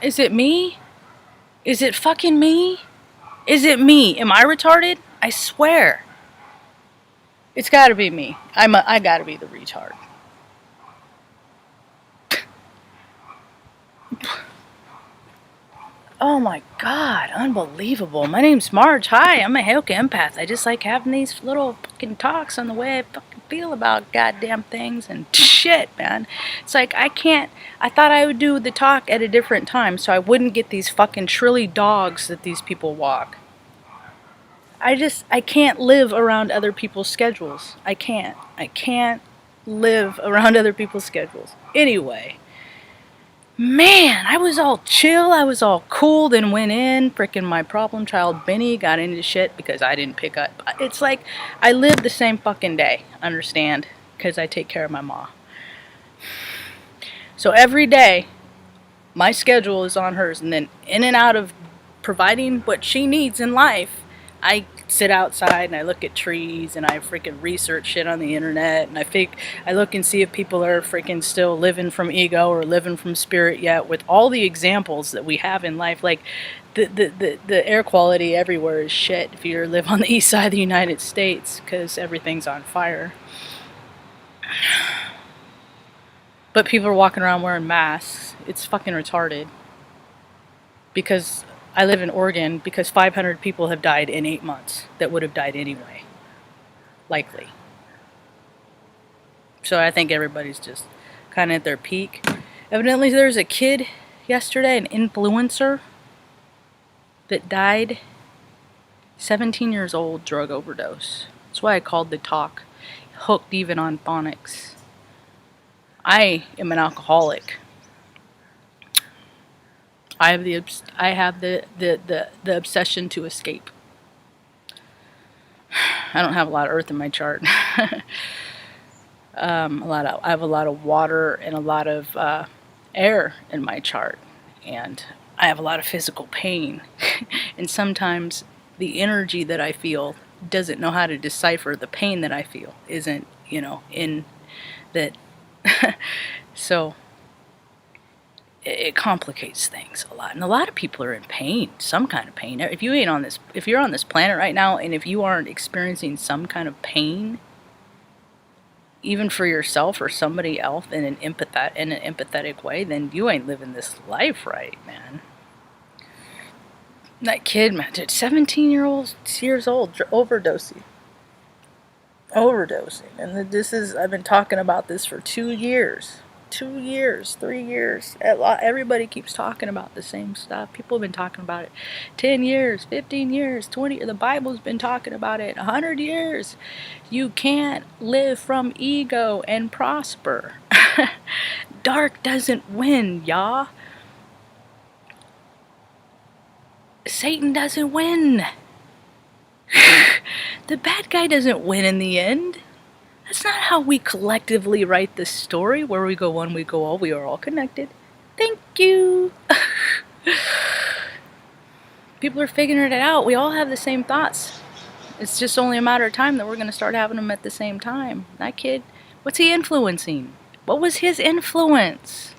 Is it me? Is it fucking me? Is it me? Am I retarded? I swear. It's gotta be me. I gotta be the retard. Oh my god, unbelievable. My name's Marge. Hi, I'm a Helka empath. I just like having these little fucking talks on the way I fucking feel about goddamn things and shit, man. It's like I thought I would do the talk at a different time so I wouldn't get these fucking shrilly dogs that these people walk. I can't live around other people's schedules. I can't live around other people's schedules. Anyway. Man, I was all chill, I was all cool, then went in, frickin' my problem child Benny got into shit because I didn't pick up. It's like, I live the same fucking day, understand? Because I take care of my ma. So every day, my schedule is on hers, and then in and out of providing what she needs in life, I sit outside and I look at trees and I freaking research shit on the internet and I look and see if people are freaking still living from ego or living from spirit yet, with all the examples that we have in life. Like the air quality everywhere is shit if you live on the east side of the United States because everything's on fire. But people are walking around wearing masks. It's fucking retarded. Because I live in Oregon, because 500 people have died in 8 months that would have died anyway. Likely. So I think everybody's just kind of at their peak. Evidently there's a kid yesterday, an influencer, that died. 17 years old, drug overdose. That's why I called the talk Hooked Even on Phonics. I am an alcoholic. I have the obsession to escape. I don't have a lot of earth in my chart. I have a lot of water and a lot of air in my chart, and I have a lot of physical pain. And sometimes the energy that I feel doesn't know how to decipher the pain that I feel. Isn't, in that. So it complicates things a lot, and a lot of people are in pain, some kind of pain. If you're on this planet right now, and if you aren't experiencing some kind of pain, even for yourself or somebody else in an empathetic way, then you ain't living this life right, man. That kid, man, 17 years old, overdosing, and I've been talking about this for 2 years. 2 years, 3 years. Everybody keeps talking about the same stuff. People have been talking about it 10 years, 15 years, 20. The Bible's been talking about it 100 years. You can't live from ego and prosper. Dark doesn't win, y'all. Satan doesn't win. The bad guy doesn't win in the end. That's not how we collectively write this story, where we go one, we go all, we are all connected. Thank you. People are figuring it out. We all have the same thoughts. It's just only a matter of time that we're going to start having them at the same time. That kid, what's he influencing? What was his influence?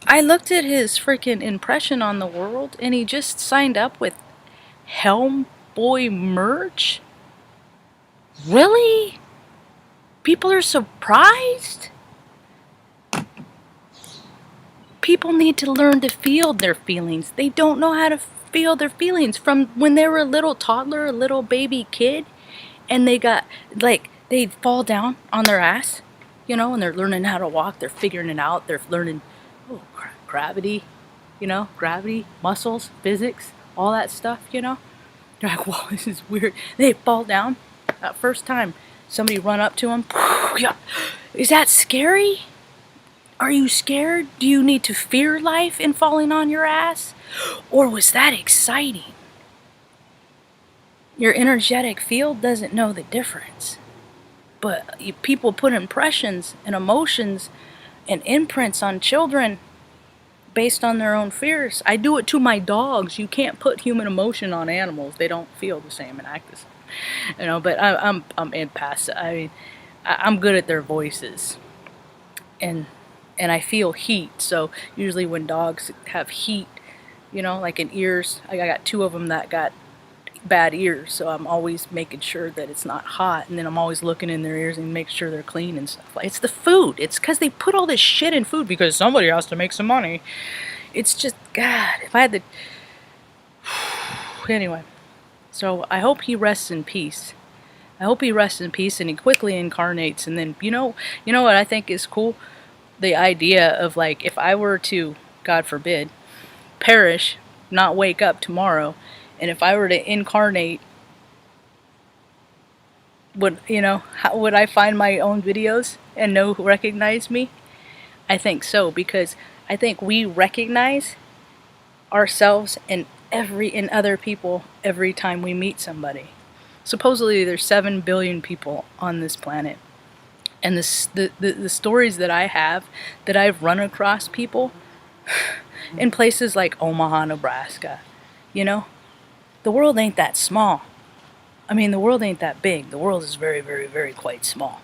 I looked at his freaking impression on the world, and he just signed up with Boy merch? Really? People are surprised? People need to learn to feel their feelings. They don't know how to feel their feelings from when they were a little toddler, a little baby kid, and they fall down on their ass, and they're learning how to walk, they're figuring it out, they're learning gravity, gravity, muscles, physics, all that stuff, They're like, whoa, this is weird. They fall down. That first time somebody run up to them, yeah. Is that scary? Are you scared? Do you need to fear life in falling on your ass? Or was that exciting? Your energetic field doesn't know the difference. But people put impressions and emotions and imprints on children based on their own fears. I do it to my dogs. You can't put human emotion on animals. They don't feel the same and act the same. But I'm empath. I mean, I'm good at their voices. And and I feel heat. So usually when dogs have heat, you know, like in ears, I got 2 of them that got bad ears, so I'm always making sure that it's not hot, and then I'm always looking in their ears and make sure they're clean and stuff. It's the food. It's because they put all this shit in food because somebody has to make some money. It's just, God, if I had to... Anyway, so I hope he rests in peace. I hope he rests in peace and he quickly incarnates. And then, you know what I think is cool? The idea of, like, if I were to, God forbid, perish, not wake up tomorrow, and if I were to incarnate, would I find my own videos and recognize me? I think so, because I think we recognize ourselves in other people every time we meet somebody. Supposedly there's 7 billion people on this planet, and the stories that I have, that I've run across people in places like Omaha, Nebraska, you know, the world ain't that small. I mean, the world ain't that big. The world is very, very, very quite small.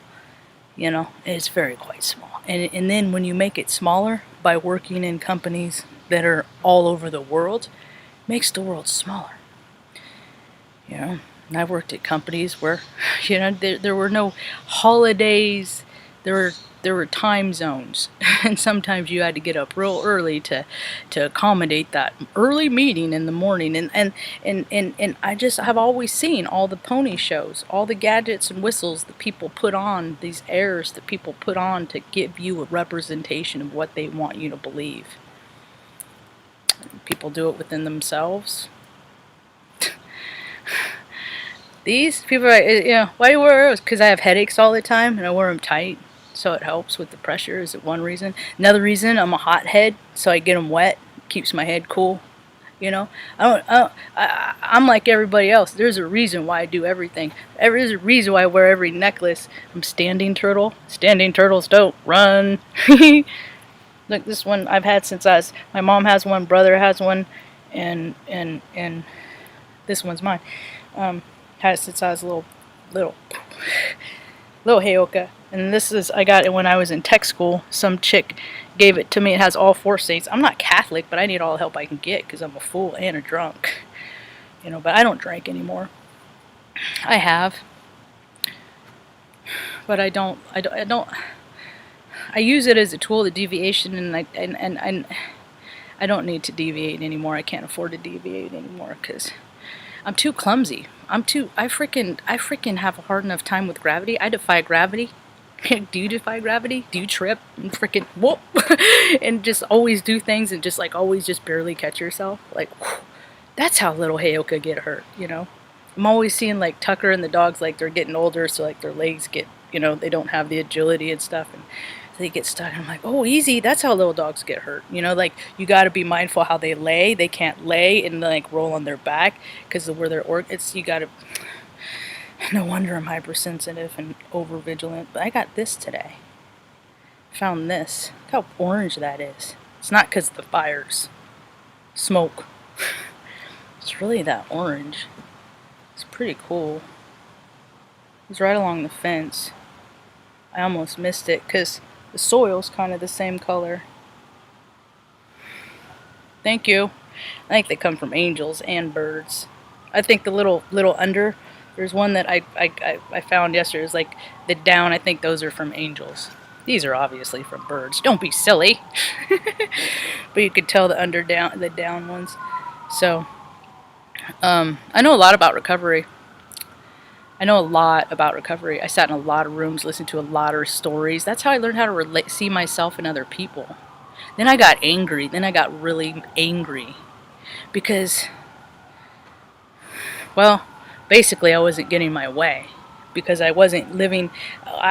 You know, it's very quite small. And then when you make it smaller by working in companies that are all over the world, it makes the world smaller. You know, and I've worked at companies where, you know, there were no holidays. There were time zones, and sometimes you had to get up real early to accommodate that early meeting in the morning. And I just have always seen all the pony shows, all the gadgets and whistles that people put on, these airs that people put on to give you a representation of what they want you to believe. People do it within themselves. These people are, you know, why do you wear those? Because I have headaches all the time, and I wear them tight. So it helps with the pressure, is one reason. Another reason, I'm a hothead, so I get them wet. Keeps my head cool, you know. I'm like everybody else. There's a reason why I do everything. There's a reason why I wear every necklace. I'm standing turtle. Standing turtles don't run. Look, this one I've had since my mom has one, brother has one, and this one's mine. Had it since I was little Heyoka. And I got it when I was in tech school. Some chick gave it to me. It has all 4 saints. I'm not Catholic, but I need all the help I can get because I'm a fool and a drunk. You know, but I don't drink anymore. I have. But I don't. I use it as a tool of deviation, and I don't need to deviate anymore. I can't afford to deviate anymore because I'm too clumsy. I freaking have a hard enough time with gravity. I defy gravity. Do you defy gravity? Do you trip and freaking whoop and just always do things and just like always just barely catch yourself? Like, whew, that's how little Heyoka get hurt, you know? I'm always seeing like Tucker and the dogs, like they're getting older, so like their legs get, you know, they don't have the agility and stuff, and they get stuck. And I'm like, oh, easy. That's how little dogs get hurt. You know, like you got to be mindful how they lay. They can't lay and like roll on their back because of where their you got to. No wonder I'm hypersensitive and over vigilant. But I got this today. Found this. Look how orange that is. It's not because of the fires. Smoke. It's really that orange. It's pretty cool. It's right along the fence. I almost missed it because the soil's kind of the same color. Thank you. I think they come from angels and birds. I think the little under, there's one that I found yesterday. It's like the down. I think those are from angels. These are obviously from birds. Don't be silly. But you could tell the down ones. So, I know a lot about recovery. I sat in a lot of rooms, listened to a lot of stories. That's how I learned how to see myself and other people. Then I got angry. Then I got really angry. Because, well, basically I wasn't getting my way. Because I wasn't living...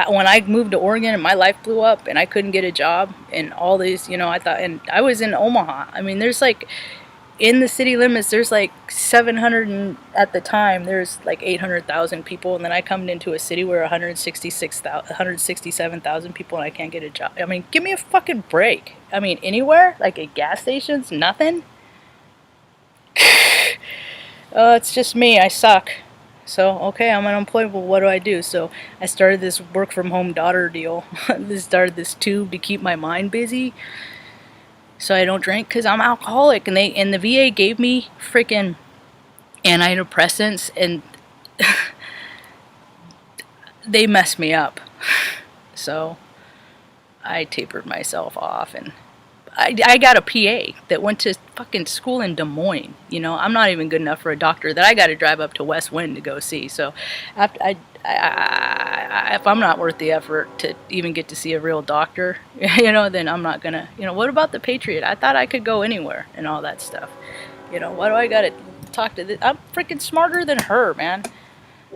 when I moved to Oregon and my life blew up and I couldn't get a job and all these, you know, and I was in Omaha. I mean, there's like... in the city limits, there's like 700, and at the time, there's like 800,000 people, and then I come into a city where 167,000 people, and I can't get a job. I mean, give me a fucking break. I mean, anywhere? Like at gas stations? Nothing? Oh, it's just me. I suck. So, okay, I'm unemployable. What do I do? So I started this work from home daughter deal. Started this tube to keep my mind busy so I don't drink because I'm alcoholic. And the VA gave me freaking antidepressants, and they messed me up. So I tapered myself off, and I got a PA that went to fucking school in Des Moines. You know, I'm not even good enough for a doctor that I got to drive up to West Wind to go see. So, after if I'm not worth the effort to even get to see a real doctor, you know, then I'm not gonna. You know, what about the Patriot? I thought I could go anywhere and all that stuff. You know, why do I gotta talk to this? I'm freaking smarter than her, man.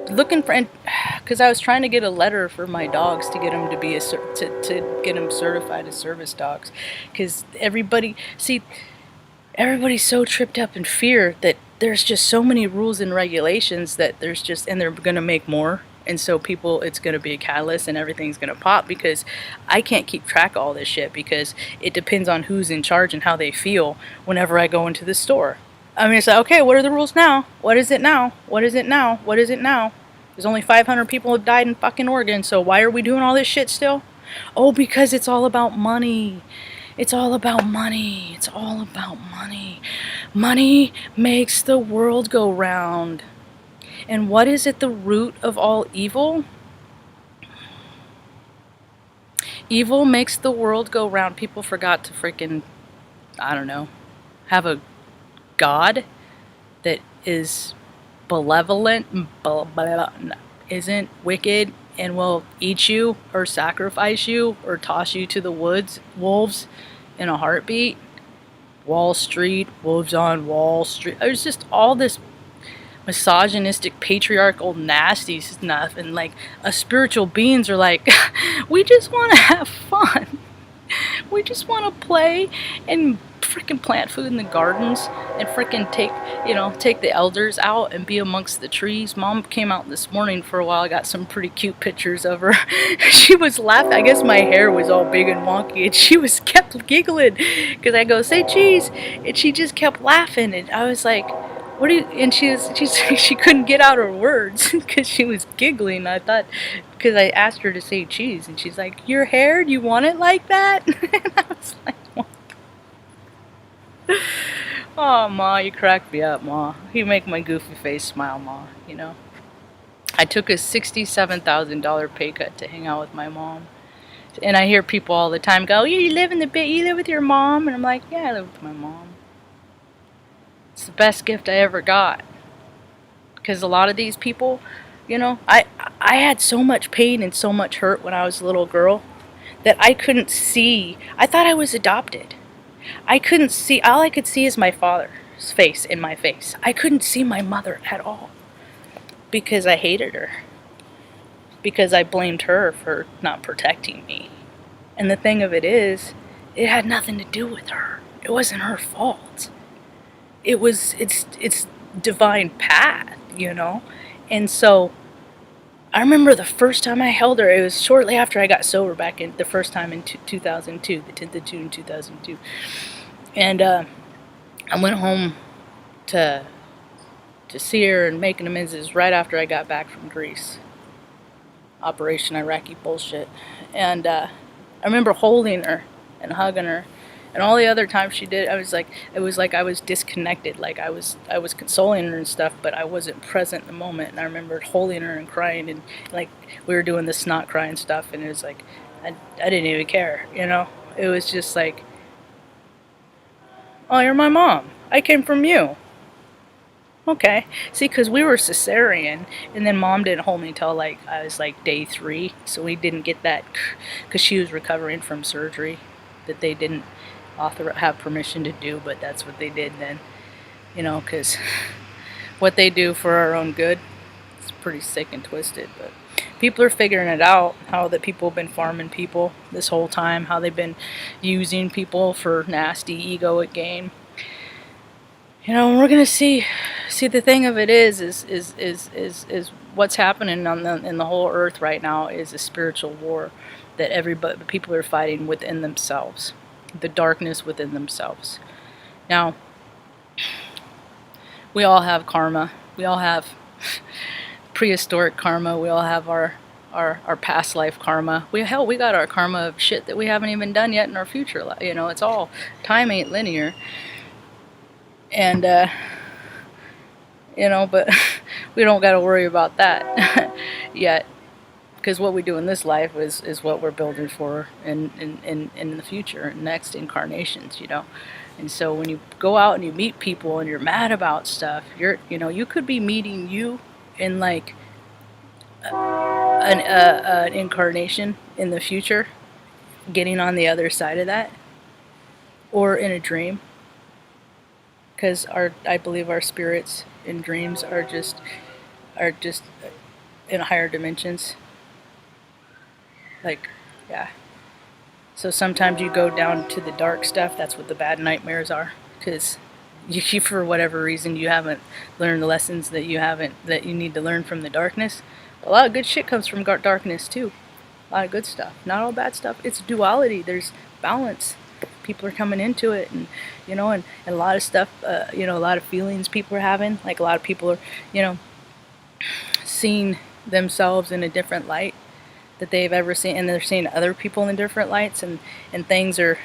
Looking for, because I was trying to get a letter for my dogs to get them to be to get them certified as service dogs, because everybody's so tripped up in fear that there's just so many rules and regulations that there's just, and they're gonna make more. And so people, it's going to be a catalyst and everything's going to pop, because I can't keep track of all this shit, because it depends on who's in charge and how they feel whenever I go into the store. I mean, it's like, okay, what are the rules now? What is it now? What is it now? What is it now? There's only 500 people have died in fucking Oregon, so why are we doing all this shit still? Oh, because it's all about money. It's all about money. It's all about money. Money makes the world go round. And what is at the root of all evil? Evil makes the world go round. People forgot to freaking, I don't know, have a God that is benevolent, isn't wicked, and will eat you or sacrifice you or toss you to the wolves in a heartbeat. Wall Street, wolves on Wall Street. There's just all this misogynistic, patriarchal, nasty stuff, and like us spiritual beings are like, we just want to have fun. We just want to play and freaking plant food in the gardens and freaking take the elders out and be amongst the trees. Mom came out this morning for a while. I got some pretty cute pictures of her. She was laughing. I guess my hair was all big and wonky, and she kept giggling because I go, say cheese, and she just kept laughing, and I was like, what do you, and she couldn't get out her words because she was giggling. I thought, because I asked her to say cheese, and she's like, your hair, do you want it like that? And I was like, what? Oh, Ma, you crack me up, Ma. You make my goofy face smile, Ma, you know. I took a $67,000 pay cut to hang out with my mom. And I hear people all the time go, you live with your mom? And I'm like, yeah, I live with my mom. It's the best gift I ever got. Because a lot of these people, you know, I had so much pain and so much hurt when I was a little girl that I couldn't see. I thought I was adopted. I couldn't see. All I could see is my father's face in my face. I couldn't see my mother at all because I hated her. Because I blamed her for not protecting me. And the thing of it is, it had nothing to do with her. It wasn't her fault. It's divine path, you know? And so I remember the first time I held her, it was shortly after I got sober back in the first time in 2002, the 10th of June 2002. And I went home to see her and make an amends right after I got back from Greece. Operation Iraqi bullshit. And I remember holding her and hugging her. And all the other times she did, it was like I was disconnected. Like I was consoling her and stuff, but I wasn't present in the moment. And I remember holding her and crying, and like we were doing the snot crying stuff, and it was like I didn't even care, you know. It was just like, oh, you're my mom. I came from you. Okay. See, because we were cesarean, and then Mom didn't hold me till like I was like day 3, so we didn't get that because she was recovering from surgery that they didn't have permission to do, but that's what they did then, you know, because what they do for our own good, it's pretty sick and twisted. But people are figuring it out, how that people have been farming people this whole time, how they've been using people for nasty egoic gain. You know, we're gonna see the thing of it is what's happening in the whole earth right now is a spiritual war that people are fighting within themselves, the darkness within themselves. Now, we all have karma. We all have prehistoric karma. We all have our past life karma. We got our karma of shit that we haven't even done yet in our future life. You know, it's all, time ain't linear. And you know, but we don't got to worry about that yet, because what we do in this life is what we're building for in the future, next incarnations, you know. And so when you go out and you meet people and you're mad about stuff, you could be meeting you in like an incarnation in the future, getting on the other side of that, or in a dream, because I believe our spirits in dreams are just in higher dimensions. Like, yeah. So sometimes you go down to the dark stuff. That's what the bad nightmares are, because you for whatever reason you haven't learned the lessons that you need to learn from the darkness. A lot of good shit comes from darkness too. A lot of good stuff, not all bad stuff. It's duality. There's balance. People are coming into it, and you know, and a lot of stuff. You know, a lot of feelings people are having. Like a lot of people are, you know, seeing themselves in a different light that they've ever seen, and they're seeing other people in different lights, and things are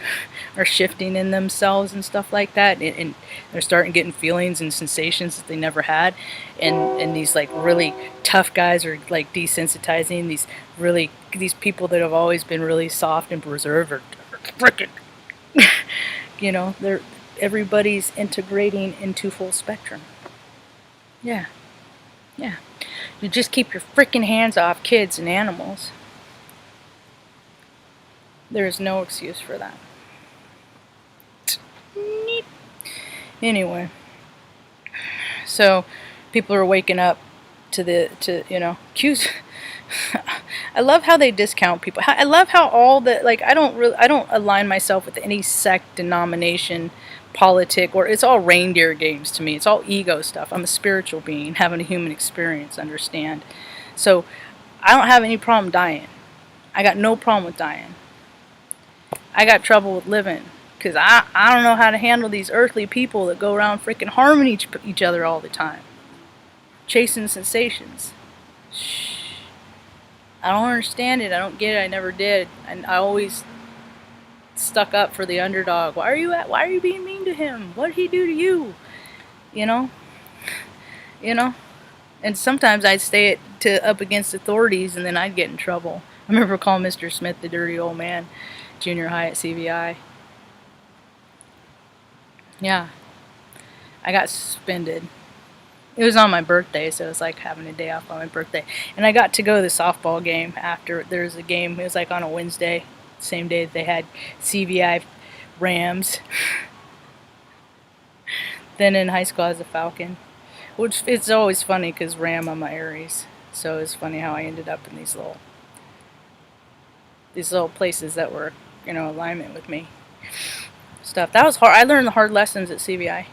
shifting in themselves and stuff like that, and they're starting getting feelings and sensations that they never had, and these like really tough guys are like desensitizing these people that have always been really soft and reserved or frickin' you know, everybody's integrating into full spectrum. Yeah. You just keep your freaking hands off kids and animals. There is no excuse for that. Anyway, so people are waking up to you know, cues. I love how they discount people. I love how all the, like, I don't align myself with any sect, denomination, politic, or it's all reindeer games to me. It's all ego stuff. I'm a spiritual being having a human experience, understand? So I don't have any problem dying. I got no problem with dying. I got trouble with living, because I don't know how to handle these earthly people that go around freaking harming each other all the time, chasing sensations. I don't understand it. I don't get it. I never did. And I always stuck up for the underdog. Why are you being mean to him? What did he do to you? You know? And sometimes I'd stay up against authorities, and then I'd get in trouble. I remember calling Mr. Smith the dirty old man, junior high at CVI. Yeah. I got suspended. It was on my birthday, so it was like having a day off on my birthday. And I got to go to the softball game after. There was a game, it was like on a Wednesday, same day that they had CVI Rams. Then in high school I was a Falcon. Which, it's always funny because Ram, I'm a Aries. So it's funny how I ended up in these little places that were, you know, alignment with me. Stuff. That was hard. I learned the hard lessons at CVI.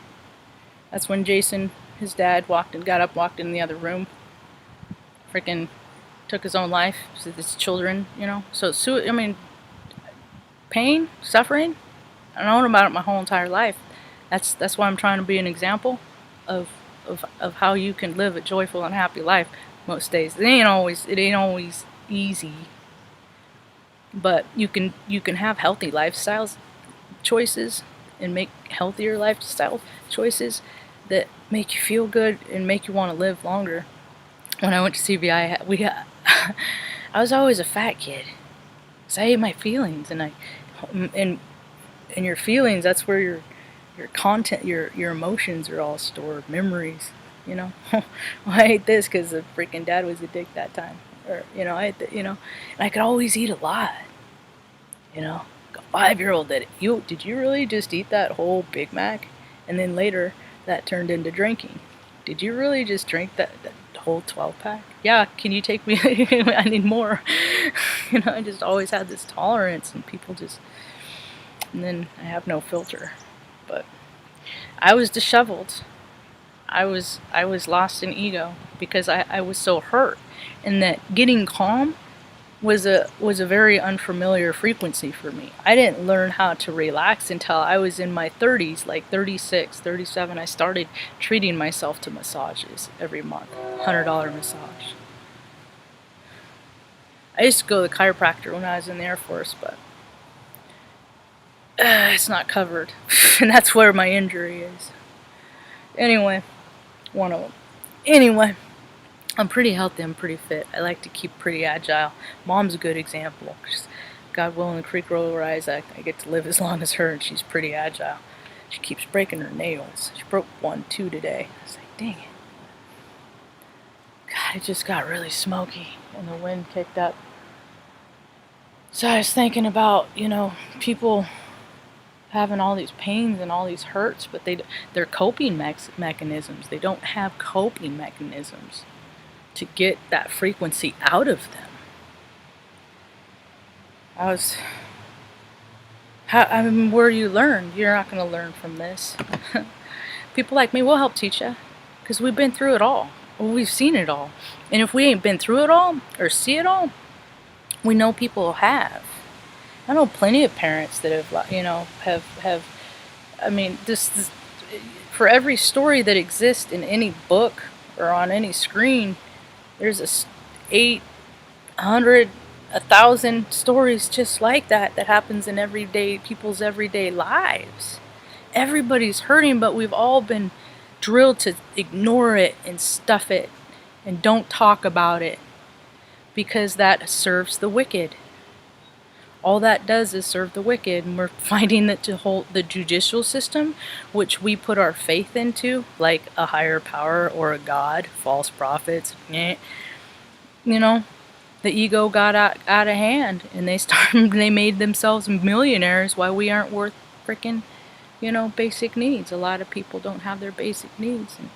That's when Jason, his dad, walked in the other room. Freaking took his own life. So his children, you know. So, I mean, pain, suffering, I've known about it my whole entire life. That's why I'm trying to be an example of how you can live a joyful and happy life most days. It ain't always easy, but you can have healthy lifestyles choices and make healthier lifestyle choices that make you feel good and make you want to live longer. When I went to CVI, I was always a fat kid, because I ate my feelings, and your feelings, that's where your content, your emotions are all stored, memories, you know. Well, I ate this because the freaking dad was a dick that time, or you know, and I could always eat a lot, you know. A 5-year-old did it. Did you really just eat that whole Big Mac? And then later that turned into drinking. Did you really just drink that whole 12-pack? Yeah, can you take me? I need more. You know, I just always had this tolerance, and people just, and then I have no filter. But I was disheveled. I was lost in ego, because I was so hurt, and that getting calm was a very unfamiliar frequency for me. I didn't learn how to relax until I was in my 30s, like 36, 37. I started treating myself to massages every month, $100 massage. I used to go to the chiropractor when I was in the Air Force, but it's not covered. And that's where my injury is. Anyway, one of them. Anyway, I'm pretty healthy. I'm pretty fit. I like to keep pretty agile. Mom's a good example. God willing, the creek will rise. I get to live as long as her, and she's pretty agile. She keeps breaking her nails. She broke 2 today. I was like, dang it. God, it just got really smoky, and the wind kicked up. So I was thinking about, people having all these pains and all these hurts, but they're coping mechanisms. They don't have coping mechanisms to get that frequency out of them. Where you learn, you're not going to learn from this. People like me will help teach you, because we've been through it all. We've seen it all. And if we ain't been through it all, or see it all, we know people have. I know plenty of parents that have this for every story that exists in any book or on any screen, there's 800, 1,000 stories just like that happens in people's everyday lives. Everybody's hurting, but we've all been drilled to ignore it and stuff it and don't talk about it, because that serves the wicked. All that does is serve the wicked, and we're finding that the judicial system, which we put our faith into, like a higher power or a god, false prophets, the ego got out of hand, and they made themselves millionaires while we aren't worth freaking, basic needs. A lot of people don't have their basic needs, and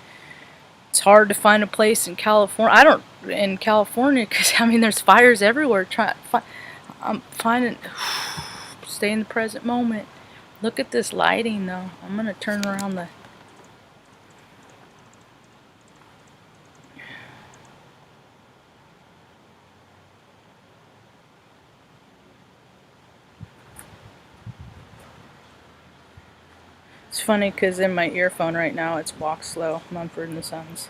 it's hard to find a place in California. Because there's fires everywhere. I'm finding, stay in the present moment. Look at this lighting, though. I'm gonna turn around the. It's funny because in my earphone right now it's Walk Slow, Mumford and Sons.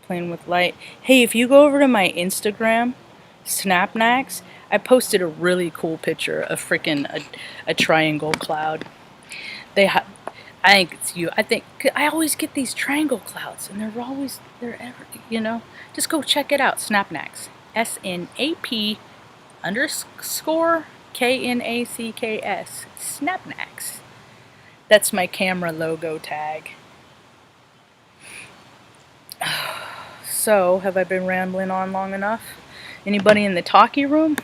Playing with light. Hey, if you go over to my Instagram, Snapnax, I posted a really cool picture of freaking a triangle cloud. I think it's you. I always get these triangle clouds, and just go check it out. Snapnax. SNAP _ KNACKS. Snapnax. That's my camera logo tag. So, have I been rambling on long enough? Anybody in the talkie room?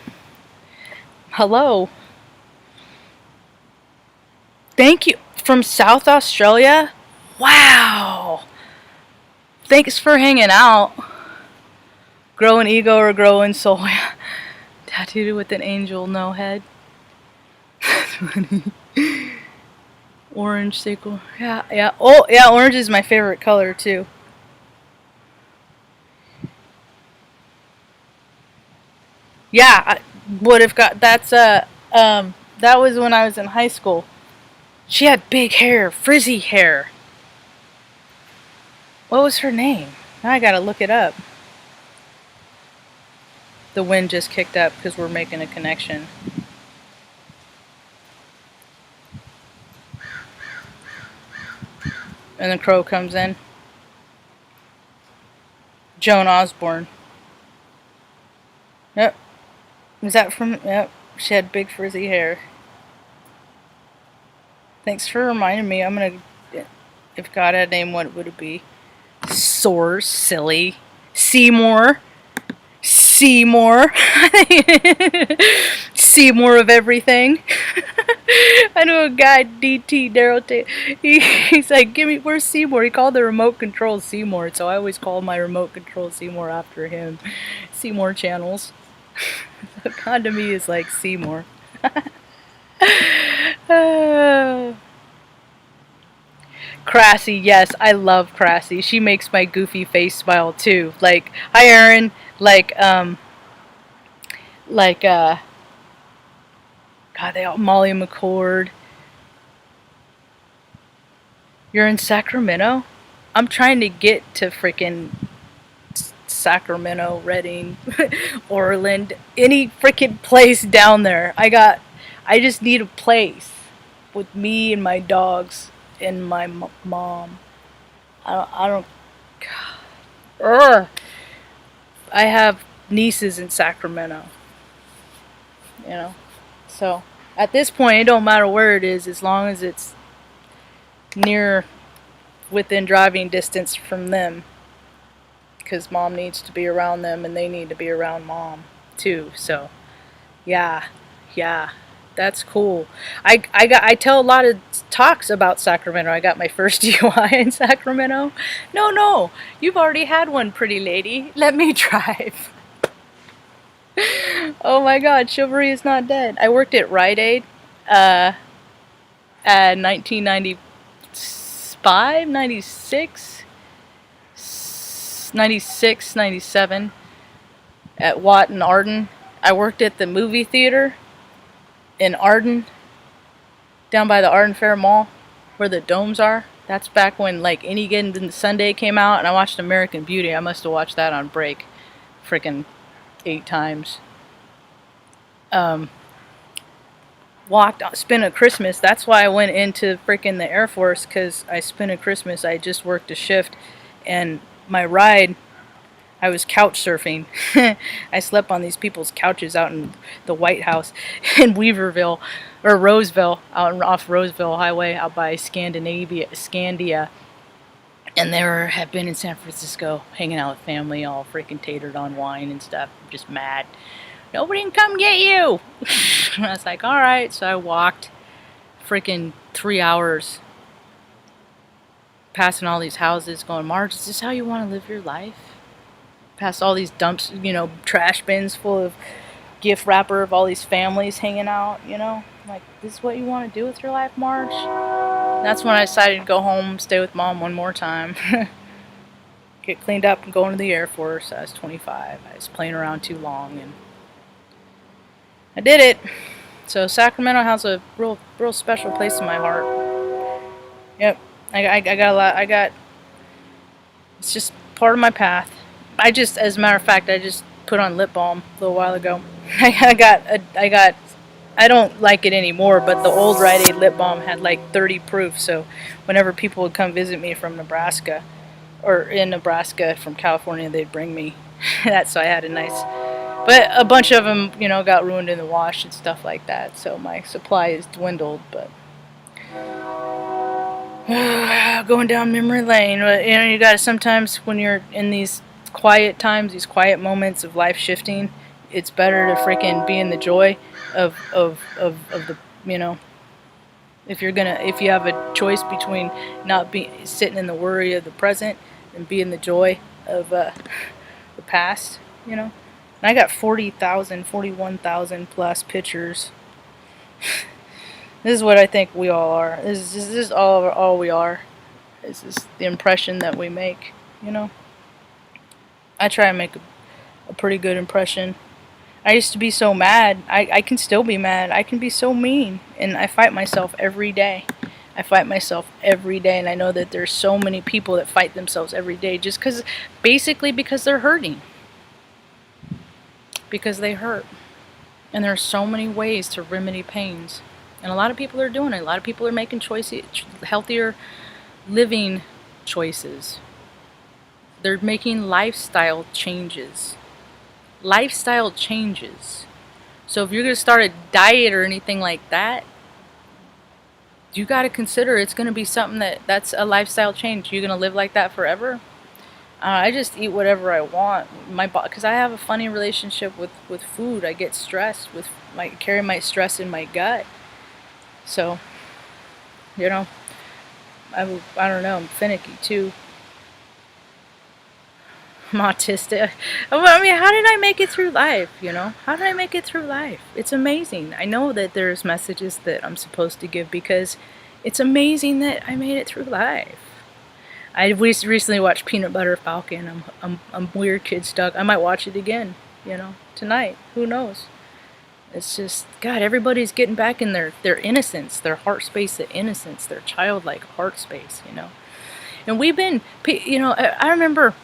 Hello. Thank you. From South Australia? Wow. Thanks for hanging out. Growing ego or growing soul? Tattooed with an angel, no head. Orange sequel. Yeah. Oh, yeah, orange is my favorite color, too. Yeah, would have got. That was when I was in high school. She had big hair, frizzy hair. What was her name? Now I gotta look it up. The wind just kicked up because we're making a connection. And the crow comes in. Joan Osborne. Yep. Is that from? Yep. She had big frizzy hair. Thanks for reminding me. If God had a name, what would it be? Source, silly. Seymour. Seymour of everything. I know a guy, DT Daryl T. He's like, where's Seymour? He called the remote control Seymour, so I always call my remote control Seymour after him. Seymour channels. God to me is like Seymour. Crassy, yes, I love Crassy. She makes my goofy face smile too. Like, hi Aaron. Molly McCord. You're in Sacramento? I'm trying to get to freaking Sacramento, Redding, Orland, any freaking place down there. I just need a place with me and my dogs and my mom. I don't. Ugh. I have nieces in Sacramento. You know, so at this point, it don't matter where it is, as long as it's near, within driving distance from them. Because mom needs to be around them, and they need to be around mom too. So, yeah, yeah. That's cool. I tell a lot of talks about Sacramento. I got my first DUI in Sacramento. No, you've already had one, pretty lady. Let me drive. Oh my God, chivalry is not dead. I worked at Rite Aid, at 1995, 96, 96, 97, at Watt and Arden. I worked at the movie theater in Arden, down by the Arden Fair Mall, where the domes are. That's back when like Any Given Sunday came out, and I watched American Beauty. I must have watched that on break, freaking 8 times. Spent a Christmas. That's why I went into freaking the Air Force, because I spent a Christmas. I just worked a shift, and my ride, I was couch surfing. I slept on these people's couches out in the White House in Weaverville, or Roseville, out off Roseville Highway, out by Scandia. And have been in San Francisco, hanging out with family, all freaking tatered on wine and stuff. Just mad. Nobody can come get you. And I was like, all right. So I walked freaking 3 hours, passing all these houses, going, Marge, is this how you want to live your life? Past all these dumps, trash bins full of gift wrapper of all these families hanging out, Like, this is what you want to do with your life, Marge? And that's when I decided to go home, stay with mom one more time. Get cleaned up and go into the Air Force. I was 25. I was playing around too long, and I did it. So Sacramento has a real special place in my heart. Yep. I got a lot. It's just part of my path. As a matter of fact, I just put on lip balm a little while ago. I don't like it anymore, but the old Rite Aid lip balm had like 30 proof. So whenever people would come visit me from Nebraska, or in Nebraska from California, they'd bring me that. So I had a nice, but a bunch of them, got ruined in the wash and stuff like that. So my supply is dwindled, but going down memory lane. But you gotta, sometimes when you're in these quiet times, these quiet moments of life shifting, it's better to freaking be in the joy of the, if you have a choice between not sitting in the worry of the present and be in the joy of the past, And I got 41,000 plus pictures. This is what I think we all are. This is all we are. This is the impression that we make, I try and make a pretty good impression. I used to be so mad. I can still be mad. I can be so mean. And I fight myself every day. And I know that there's so many people that fight themselves every day just because they're hurting. Because they hurt. And there are so many ways to remedy pains. And a lot of people are doing it. A lot of people are making healthier living choices. They're making lifestyle changes. So if you're going to start a diet or anything like that, you got to consider it's going to be something that's a lifestyle change. You're going to live like that forever? I just eat whatever I want. Because I have a funny relationship with food. I get stressed carry my stress in my gut. So, I don't know. I'm finicky too. I'm autistic. I mean, how did I make it through life, How did I make it through life? It's amazing. I know that there's messages that I'm supposed to give, because it's amazing that I made it through life. I recently watched Peanut Butter Falcon. I'm weird kid stuck. I might watch it again, tonight. Who knows? It's just, God, everybody's getting back in their innocence, their heart space of innocence, their childlike heart space, And we've been, I remember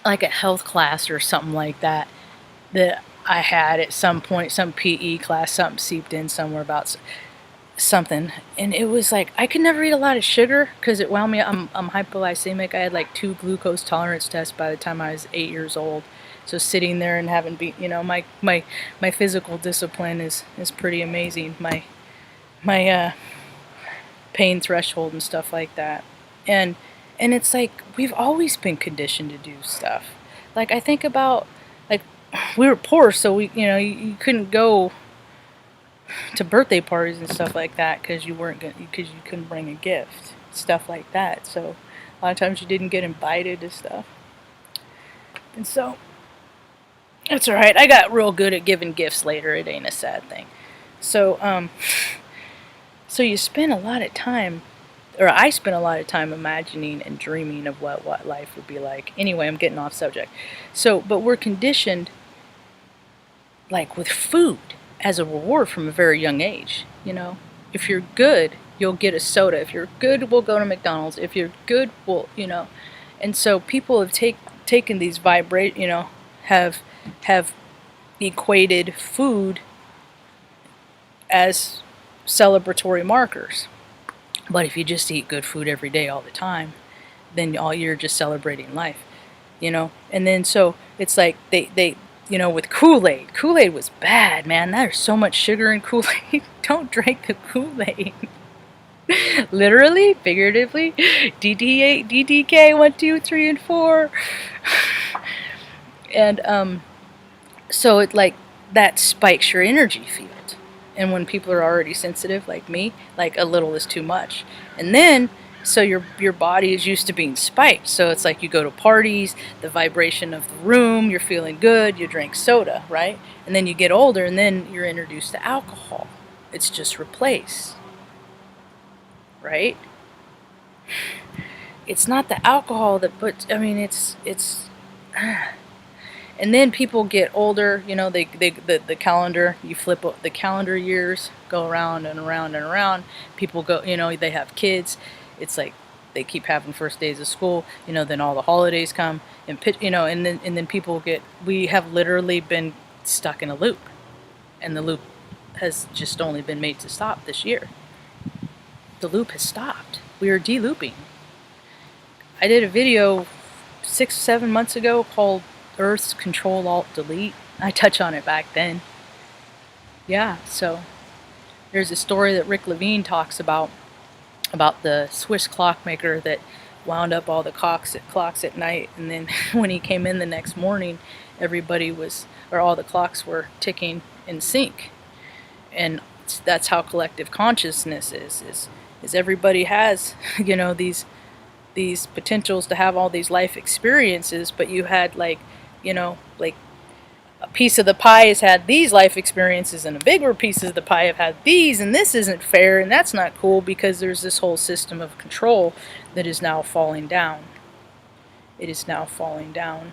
like a health class or something like that I had at some point, some PE class, something seeped in somewhere about something, and it was like I could never eat a lot of sugar because it wound me up. I'm hypoglycemic. I had like 2 glucose tolerance tests by the time I was 8 years old. So sitting there and having my physical discipline is pretty amazing. My pain threshold and stuff like that, and it's like we've always been conditioned to do stuff. Like I think about, like, we were poor, so you couldn't go to birthday parties and stuff like that because you couldn't bring a gift, stuff like that. So a lot of times you didn't get invited to stuff, and so it's all right. I got real good at giving gifts later. It ain't a sad thing. So so you spend a lot of time, or I spend a lot of time imagining and dreaming of what life would be like. Anyway, I'm getting off subject. So, but we're conditioned, like with food, as a reward from a very young age. If you're good, you'll get a soda. If you're good, we'll go to McDonald's. If you're good, we'll. And so people have taken these have equated food as celebratory markers. But if you just eat good food every day all the time, then all you're just celebrating life, And then so it's like they with Kool-Aid. Kool-Aid was bad, man. There's so much sugar in Kool-Aid. Don't drink the Kool-Aid. Literally, figuratively, DD8, DDK, 1, 2, 3, and 4. And so it like that spikes your energy field. And when people are already sensitive, like me, like a little is too much. And then, so your body is used to being spiked. So it's like you go to parties, the vibration of the room, you're feeling good, you drink soda, right? And then you get older, and then you're introduced to alcohol. It's just replaced, right? It's not the alcohol that puts, it's and then people get older, the calendar, you flip the calendar years, go around and around and around. People go, they have kids. It's like they keep having first days of school, then all the holidays come, and and then we have literally been stuck in a loop. And the loop has just only been made to stop this year. The loop has stopped. We are de-looping. I did a video 6-7 months ago called Earth's Control Alt Delete. I touch on it back then. Yeah, so there's a story that Rick Levine talks about the Swiss clockmaker that wound up all the clocks at night, and then when he came in the next morning, all the clocks were ticking in sync. And that's how collective consciousness is everybody has these potentials to have all these life experiences, but you had like a piece of the pie has had these life experiences, and a bigger piece of the pie have had these, and this isn't fair, and that's not cool, because there's this whole system of control that is now falling down. It is now falling down.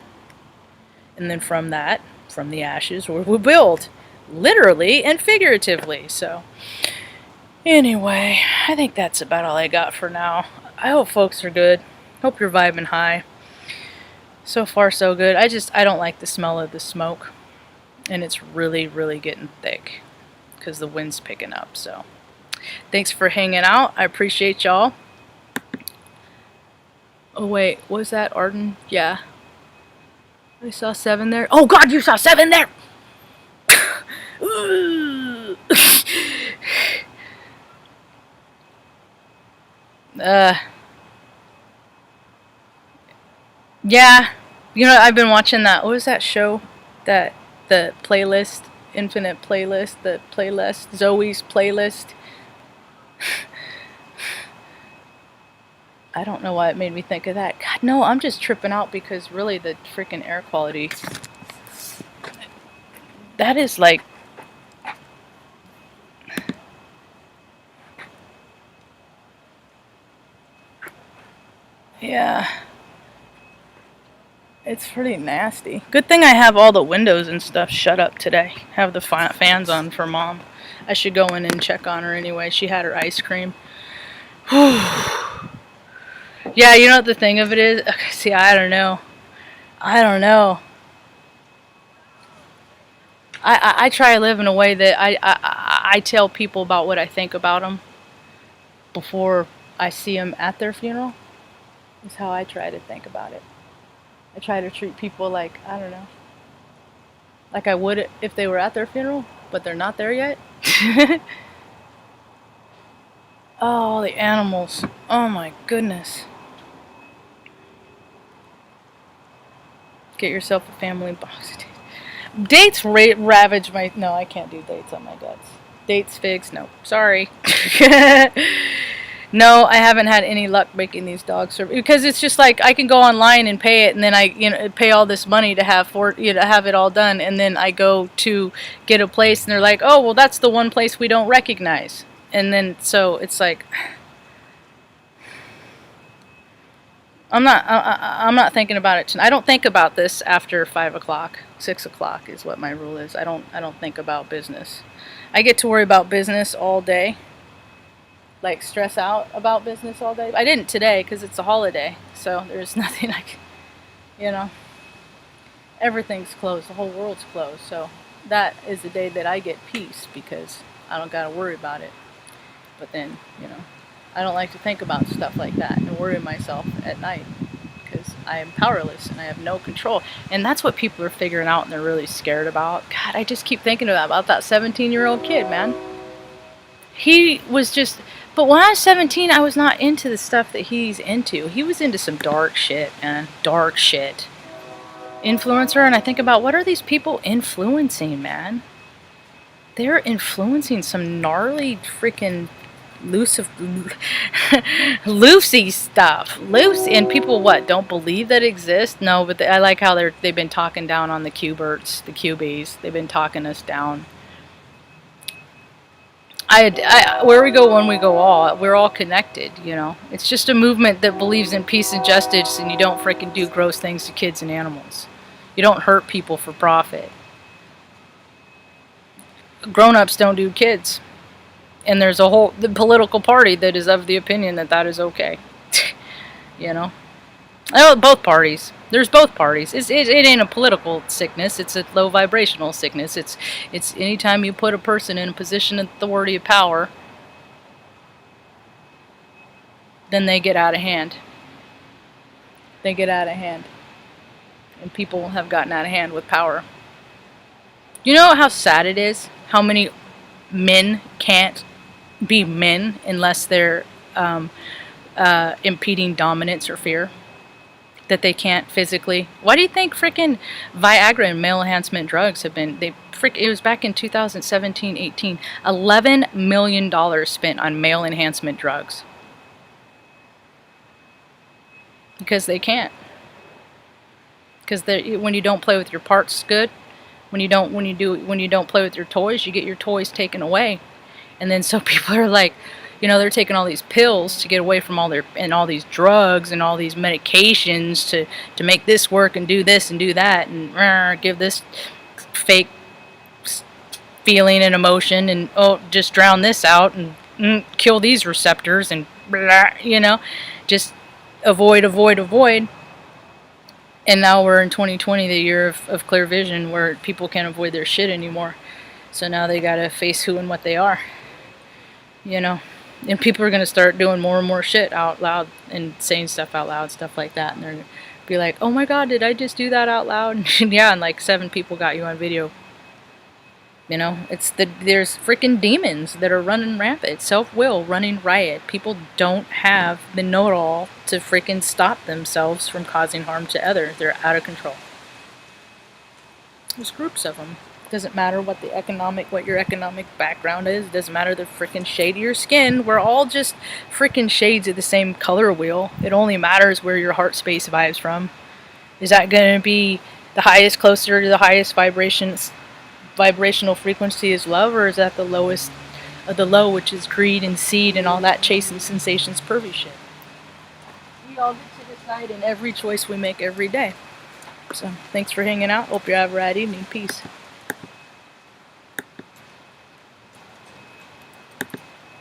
And then from the ashes, we will build, literally and figuratively. So anyway, I think that's about all I got for now. I hope folks are good. Hope you're vibing high. So far, so good. I don't like the smell of the smoke. And it's really, really getting thick because the wind's picking up. So thanks for hanging out. I appreciate y'all. Oh, wait. Was that Arden? Yeah. I saw 7 there. Oh, God, you saw 7 there! Yeah. I've been watching that. What was that show? The playlist, Infinite Playlist, the playlist, Zoe's Playlist. I don't know why it made me think of that. God, no, I'm just tripping out because really the freaking air quality, that is like, yeah. It's pretty nasty. Good thing I have all the windows and stuff shut up today. Have the fans on for Mom. I should go in and check on her anyway. She had her ice cream. Yeah, you know what the thing of it is? Okay, see, I don't know. I don't know. I try to live in a way that I tell people about what I think about them before I see them at their funeral. Is how I try to think about it. I try to treat people like, I don't know, like I would if they were at their funeral, but they're not there yet. Oh, the animals. Oh my goodness. Get yourself a family box. Dates ravage my... No, I can't do dates on my guts. Dates, figs, no. Sorry. No, I haven't had any luck making these dogs serve, because it's just like I can go online and pay it, and then I pay all this money to have have it all done, and then I go to get a place, and they're like, oh, well, that's the one place we don't recognize, and then so it's like I'm not thinking about it tonight. I don't think about this after 5 o'clock. 6 o'clock is what my rule is. I don't think about business. I get to worry about business all day. Like stress out about business all day. I didn't today because it's a holiday, so there's nothing I can, everything's closed. The whole world's closed. So that is the day that I get peace because I don't got to worry about it. But then, I don't like to think about stuff like that and worry myself at night because I am powerless and I have no control. And that's what people are figuring out and they're really scared about. God, I just keep thinking about that 17-year-old kid, man. He was just... But when I was 17, I was not into the stuff that he's into. He was into some dark shit, man. Dark shit. Influencer, and I think about, what are these people influencing, man? They're influencing some gnarly freaking loosey stuff. Loose, and people don't believe that exists? No, but I like how they've been talking down on the Q-Berts, the QBs. They've been talking us down. Where we go, when we go all, we're all connected, It's just a movement that believes in peace and justice, and you don't freaking do gross things to kids and animals. You don't hurt people for profit. Grown-ups don't do kids. And there's the political party that is of the opinion that is okay. Both parties. There's both parties. It ain't a political sickness. It's a low vibrational sickness. It's anytime you put a person in a position of authority of power, then they get out of hand. They get out of hand. And people have gotten out of hand with power. You know how sad it is? How many men can't be men unless they're impeding dominance or fear? That they can't physically. Why do you think freaking Viagra and male enhancement drugs have been? It was back in 2017-18, $11 million spent on male enhancement drugs because they can't. Because when you don't play with your parts good, when you don't play with your toys, you get your toys taken away, and then so people are like, they're taking all these pills to get away from all these drugs and all these medications to make this work and do this and do that and give this fake feeling and emotion and just drown this out and kill these receptors and blah, just avoid. And now we're in 2020, the year of clear vision, where people can't avoid their shit anymore. So now they gotta face who and what they are, And people are going to start doing more and more shit out loud and saying stuff out loud, stuff like that. And they're going to be like, oh my God, did I just do that out loud? Yeah, and like 7 people got you on video. There's freaking demons that are running rampant. Self-will running riot. People don't have the know-it-all to freaking stop themselves from causing harm to others. They're out of control. There's groups of them. Doesn't matter what your economic background is. Doesn't matter the freaking shade of your skin. We're all just freaking shades of the same color wheel. It only matters where your heart space vibes from. Is that going to be the highest, closer to the highest vibrational frequency is love, or is that the lowest of the low, which is greed and seed and all that chasing sensations, pervy shit? We all get to decide in every choice we make every day. So thanks for hanging out. Hope you have a right evening. Peace.